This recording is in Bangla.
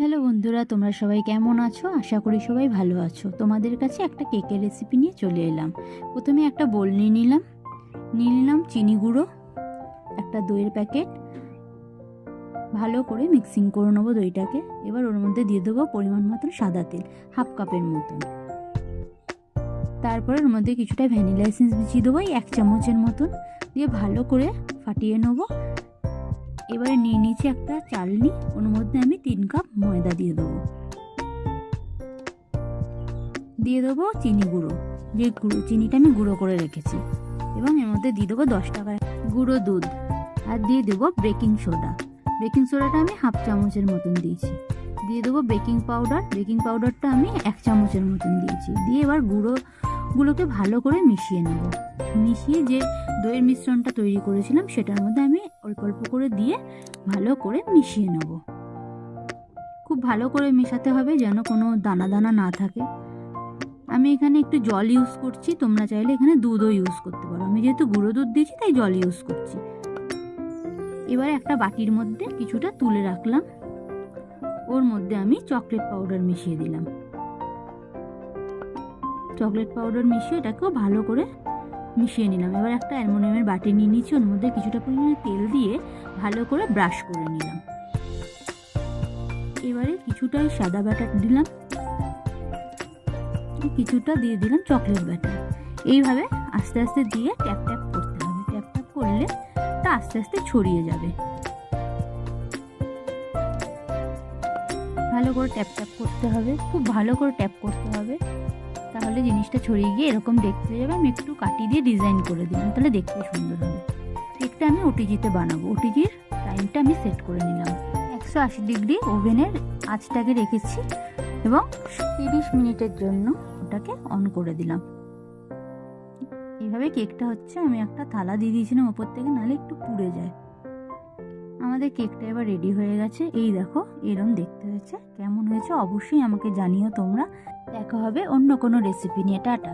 হ্যালো বন্ধুরা, তোমরা সবাই কেমন আছো? আশা করি সবাই ভালো আছো। তোমাদের কাছে একটা কেকের রেসিপি নিয়ে চলে এলাম। প্রথমে একটা বোল নিয়ে নিলাম চিনি গুঁড়ো, একটা দইয়ের প্যাকেট, ভালো করে মিক্সিং করে নেবো দইটাকে। এবার ওর মধ্যে দিয়ে দেবো পরিমাণ মতন সাদা তেল, হাফ কাপের মতন। তারপরে ওর মধ্যে কিছুটা ভ্যানিলা এসেন্স মিশিয়ে দেবো, 1 চামচের মতন, দিয়ে ভালো করে ফাটিয়ে নেবো। এবারে নিয়ে নিয়েছি একটা চালনি, ওর মধ্যে আমি 3 কাপ ময়দা দিয়ে দেবো চিনি গুঁড়ো, যে চিনিটা আমি গুঁড়ো করে রেখেছি, এবং এর মধ্যে দিয়ে দেবো 10 টাকার গুঁড়ো দুধ, আর দিয়ে দেবো বেকিং সোডাটা আমি হাফ চামচের মতন দিয়েছি। দিয়ে দেবো বেকিং পাউডারটা আমি 1 চামচের মতন দিয়েছি। দিয়ে এবার গুঁড়োকে ভালো করে মিশিয়ে যে দইয়ের মিশ্রণটা তৈরি করেছিলাম সেটার মধ্যে আমি অল্প অল্প করে দিয়ে ভালো করে মিশিয়ে নেব। খুব ভালো করে মেশাতে হবে যেন কোনো দানা দানা না থাকে। আমি এখানে একটু জল ইউজ করছি, তোমরা চাইলে এখানে দুধও ইউজ করতে পারো। আমি যেহেতু গুঁড়ো দুধ দিয়েছি তাই জল ইউজ করছি। এবারে একটা বাটির মধ্যে কিছুটা তুলে রাখলাম, ওর মধ্যে আমি চকলেট পাউডার মিশিয়ে দিলাম। চকলেট পাউডার মিশিয়ে এটাকেও ভালো করে মিশিয়ে নিলাম। এবার একটা অ্যালুমিনিয়ামের বাটি নিয়ে নিচ্ছি, ওর মধ্যে কিছুটা পরিমাণে তেল দিয়ে ভালো করে ব্রাশ করে নিলাম। এবারে কিছুটা সাদা ব্যাটার দিলাম, কিছুটা দিয়ে দিলাম চকলেট ব্যাটার। এইভাবে আস্তে আস্তে দিয়ে ট্যাপ ট্যাপ করতে হবে। ট্যাপ ট্যাপ করলে তা আস্তে আস্তে ছড়িয়ে যাবে। ভালো করে ট্যাপ ট্যাপ করতে হবে, খুব ভালো করে ট্যাপ করতে হবে, তাহলে জিনিসটা ছড়িয়ে গিয়ে এরকম দেখতে যাবে। আমি একটু কাটি দিয়ে ডিজাইন করে দিলাম, তাহলে দেখতে সুন্দর হবে। কেকটা আমি ওটিজিতে বানাবো। ওটিজির টাইমটা আমি সেট করে নিলাম, 180 ডিগ্রি ওভেনের আঁচটাকে রেখেছি, এবং 30 মিনিটের জন্য ওটাকে অন করে দিলাম। এইভাবে কেকটা হচ্ছে। আমি একটা থালা দিয়ে দিয়েছিলাম ওপর থেকে, নাহলে একটু পুড়ে যায়। আমাদের কেকটা এবার রেডি হয়ে গেছে। এই দেখো, এরম দেখতে হয়েছে। কেমন হয়েছে অবশ্যই আমাকে জানিও তোমরা। দেখা হবে অন্য কোনো রেসিপি নিয়ে। টাটা।